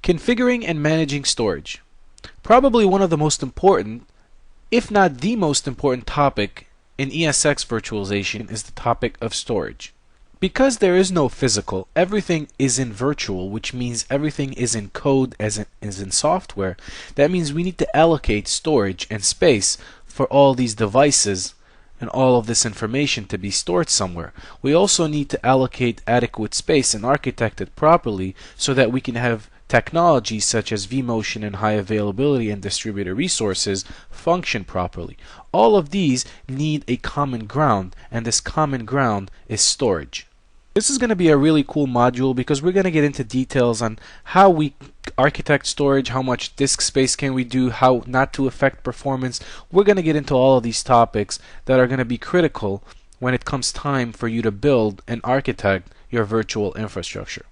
Configuring and managing storage. Probably one of the most important, if not the most important topic in ESX virtualization is the topic of storage. Because there is no physical, everything is in virtual, which means everything is in code as in software. That means we need to allocate storage and space for all these devices and all of this information to be stored somewhere. We also need to allocate adequate space and architect it properly so that we can have technologies such as vMotion and high availability and distributed resources function properly. All of these need a common ground, and this common ground is storage. This is going to be a really cool module because we're going to get into details on how we architect storage, how much disk space can we do, how not to affect performance. We're going to get into all of these topics that are going to be critical when it comes time for you to build and architect your virtual infrastructure.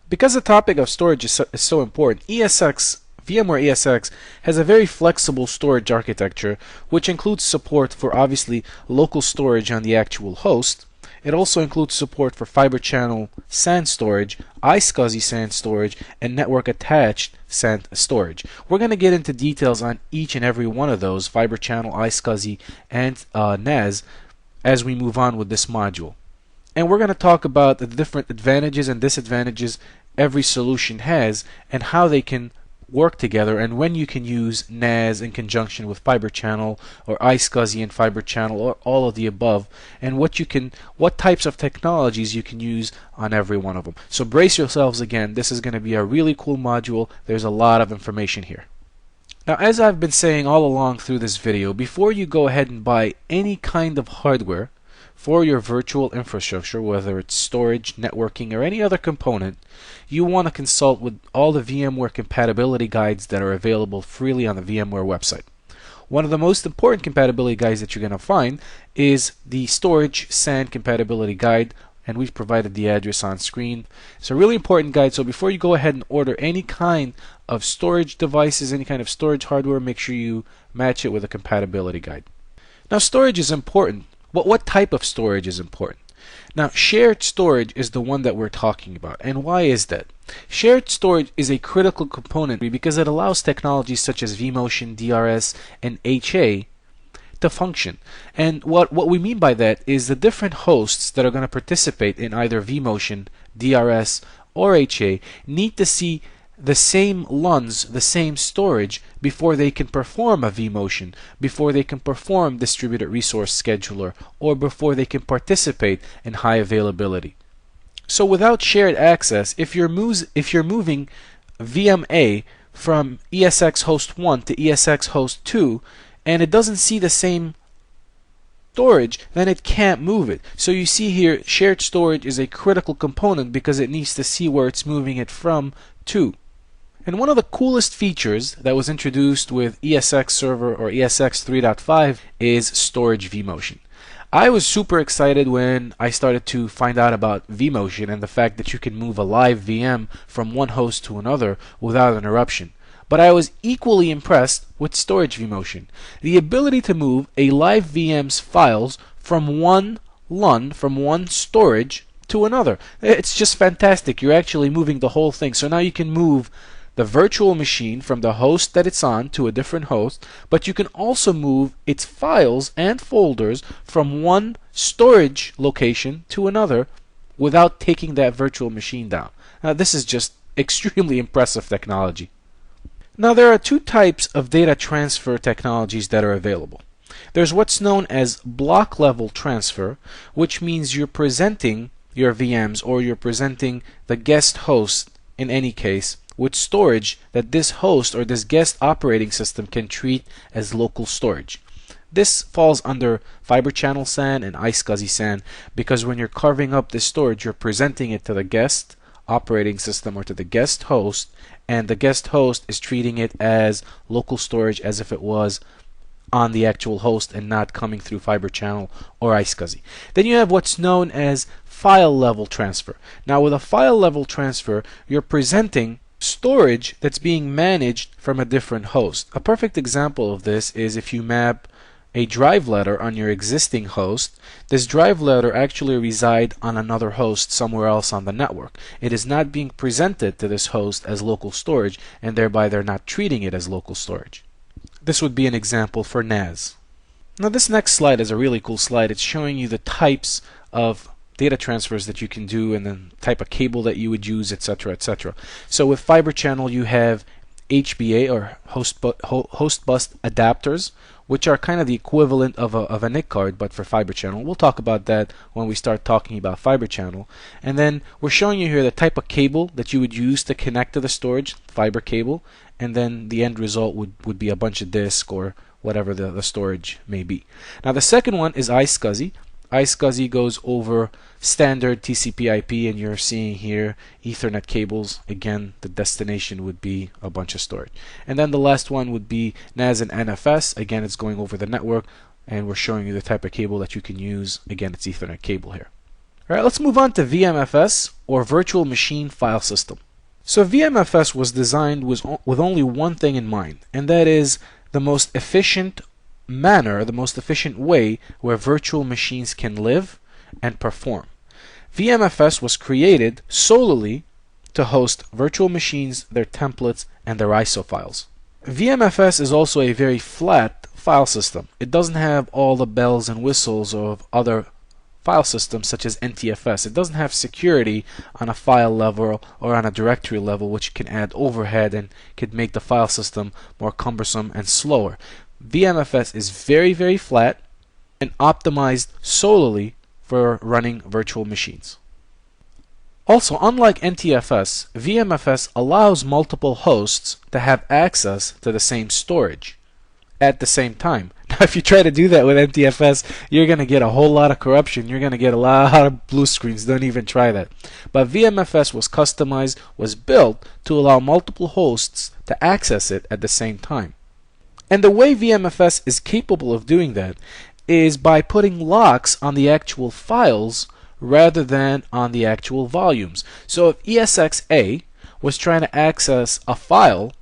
Because the topic of storage is so important, VMware ESX has a very flexible storage architecture, which includes support for obviously local storage on the actual host. It also includes support for fiber channel SAN storage, iSCSI SAN storage, and network attached SAN storage. We're going to get into details on each and every one of those, fiber channel, iSCSI, and NAS, as we move on with this module. And we're going to talk about the different advantages and disadvantages every solution has and how they can work together, and when you can use NAS in conjunction with fiber channel or iSCSI and fiber channel or all of the above, and what types of technologies you can use on every one of them. So brace yourselves again, this is going to be a really cool module. There's a lot of information here. Now, as I've been saying all along through this video, before you go ahead and buy any kind of hardware for your virtual infrastructure, whether it's storage, networking, or any other component, you want to consult with all the VMware compatibility guides that are available freely on the VMware website. One of the most important compatibility guides that you're going to find is the Storage SAN Compatibility Guide, and we've provided the address on screen. It's a really important guide, so before you go ahead and order any kind of storage devices, any kind of storage hardware, make sure you match it with a compatibility guide. Now, storage is important. But what type of storage is important? Now, shared storage is the one that we're talking about. And why is that? Shared storage is a critical component because it allows technologies such as vMotion, DRS, and HA to function. And what we mean by that is the different hosts that are going to participate in either vMotion, DRS, or HA need to see the same LUNs, the same storage, before they can perform a vMotion, before they can perform distributed resource scheduler, or before they can participate in high availability. So without shared access, if you're moving VMA from ESX host 1 to ESX host 2 and it doesn't see the same storage, then it can't move it. So you see here, shared storage is a critical component because it needs to see where it's moving it from to. And one of the coolest features that was introduced with ESX Server or ESX 3.5 is storage vMotion. I was super excited when I started to find out about vMotion and the fact that you can move a live VM from one host to another without interruption. But I was equally impressed with storage vMotion. The ability to move a live VM's files from one LUN, from one storage to another. It's just fantastic. You're actually moving the whole thing. So now you can move the virtual machine from the host that it's on to a different host, but you can also move its files and folders from one storage location to another without taking that virtual machine down. Now, this is just extremely impressive technology. Now, there are two types of data transfer technologies that are available. There's what's known as block level transfer, which means you're presenting your VMs or you're presenting the guest host in any case with storage that this host or this guest operating system can treat as local storage. This falls under fiber channel SAN and iSCSI SAN because when you're carving up this storage, you're presenting it to the guest operating system or to the guest host, and the guest host is treating it as local storage as if it was on the actual host and not coming through fiber channel or iSCSI. Then you have what's known as file level transfer. Now, with a file level transfer, you're presenting storage that's being managed from a different host. A perfect example of this is if you map a drive letter on your existing host, this drive letter actually resides on another host somewhere else on the network. It is not being presented to this host as local storage, and thereby they're not treating it as local storage. This would be an example for NAS. Now this next slide is a really cool slide. It's showing you the types of data transfers that you can do and the type of cable that you would use, etc., etc. So with Fiber Channel you have HBA or host bus adapters, which are kind of the equivalent of a NIC card but for Fiber Channel. We'll talk about that when we start talking about Fiber Channel. And then we're showing you here the type of cable that you would use to connect to the storage, fiber cable, and then the end result would be a bunch of disk or whatever the storage may be. Now the second one is iSCSI. iSCSI goes over standard TCP/IP, and you're seeing here Ethernet cables. Again, the destination would be a bunch of storage. And then the last one would be NAS and NFS. Again, it's going over the network, and we're showing you the type of cable that you can use. Again, it's Ethernet cable here. All right, let's move on to VMFS, or Virtual Machine File System. So VMFS was designed with only one thing in mind, and that is the most efficient manner, the most efficient way where virtual machines can live and perform. VMFS was created solely to host virtual machines, their templates, and their ISO files. VMFS is also a very flat file system. It doesn't have all the bells and whistles of other file systems such as NTFS. It doesn't have security on a file level or on a directory level, which can add overhead and could make the file system more cumbersome and slower. VMFS is very, very flat and optimized solely for running virtual machines. Also, unlike NTFS, VMFS allows multiple hosts to have access to the same storage at the same time. Now, if you try to do that with NTFS, you're going to get a whole lot of corruption. You're going to get a lot of blue screens. Don't even try that. But VMFS was customized, was built to allow multiple hosts to access it at the same time. And the way VMFS is capable of doing that is by putting locks on the actual files rather than on the actual volumes. So if ESXA was trying to access a file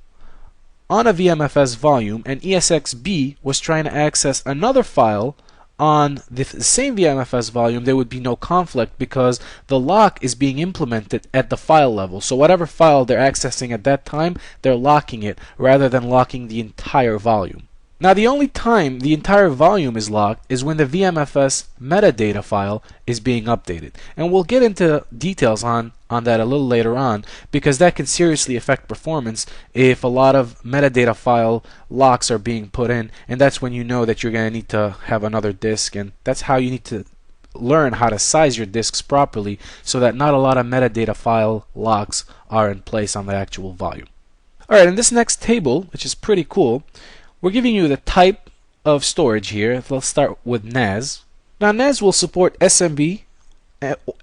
on a VMFS volume and ESXB was trying to access another file on the same VMFS volume, there would be no conflict because the lock is being implemented at the file level. So whatever file they're accessing at that time, they're locking it rather than locking the entire volume. Now the only time the entire volume is locked is when the VMFS metadata file is being updated. And we'll get into details on that a little later on, because that can seriously affect performance if a lot of metadata file locks are being put in, and that's when you know that you're going to need to have another disk, and that's how you need to learn how to size your disks properly so that not a lot of metadata file locks are in place on the actual volume. Alright, in this next table, which is pretty cool, we're giving you the type of storage here. Let's start with NAS. Now NAS will support SMB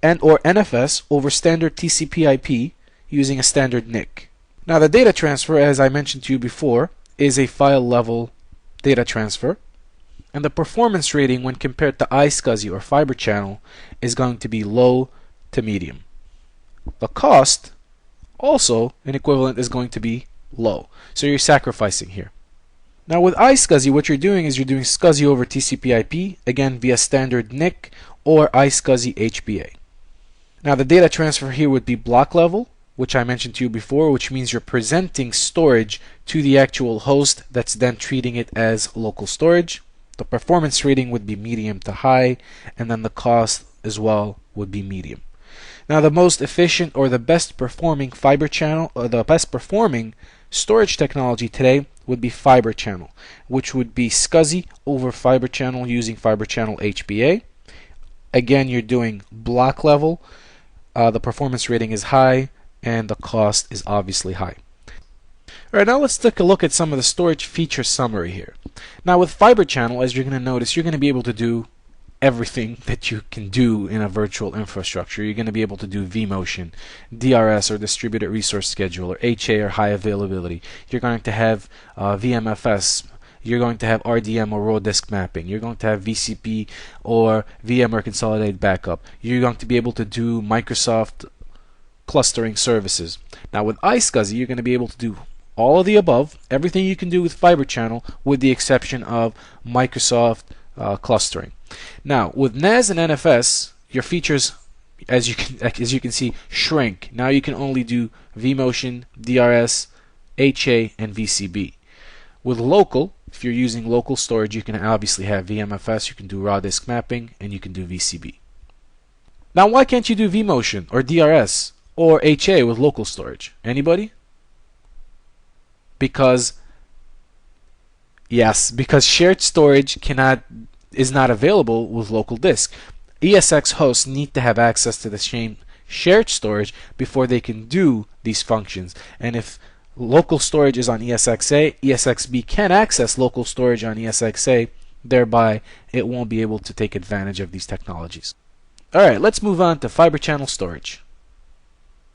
and or NFS over standard TCP/IP using a standard NIC. Now the data transfer, as I mentioned to you before, is a file level data transfer, and the performance rating when compared to iSCSI or Fiber Channel is going to be low to medium. The cost also in equivalent is going to be low, so you're sacrificing here. Now with iSCSI, what you're doing is you're doing SCSI over TCP/IP, again via standard NIC or iSCSI HBA. Now the data transfer here would be block level, which I mentioned to you before, which means you're presenting storage to the actual host that's then treating it as local storage. The performance rating would be medium to high, and then the cost as well would be medium. Now the most efficient or the best performing Fiber Channel, or the best performing storage technology today would be Fiber Channel, which would be SCSI over Fiber Channel using Fiber Channel HBA. Again, you're doing block level, the performance rating is high, and the cost is obviously high. Alright, now let's take a look at some of the storage feature summary here. Now with Fiber Channel, as you're going to notice, you're going to be able to do everything that you can do in a virtual infrastructure. You're going to be able to do vMotion, DRS or Distributed Resource Scheduler, HA or High Availability. You're going to have VMFS. You're going to have RDM or raw disk mapping. You're going to have VCP or VMware Consolidated Backup. You're going to be able to do Microsoft clustering services. Now with iSCSI, you're going to be able to do all of the above, everything you can do with Fibre Channel, with the exception of Microsoft clustering. Now, with NAS and NFS, your features, as you can see, shrink. Now you can only do vMotion, DRS, HA, and VCB. With local, if you're using local storage, you can obviously have VMFS, you can do raw disk mapping, and you can do VCB. Now, why can't you do vMotion or DRS or HA with local storage? Anybody? Because shared storage is not available with local disk. ESX hosts need to have access to the same shared storage before they can do these functions. And if local storage is on ESXA, ESXB can access local storage on ESXA, thereby it won't be able to take advantage of these technologies. Alright, let's move on to Fibre Channel storage.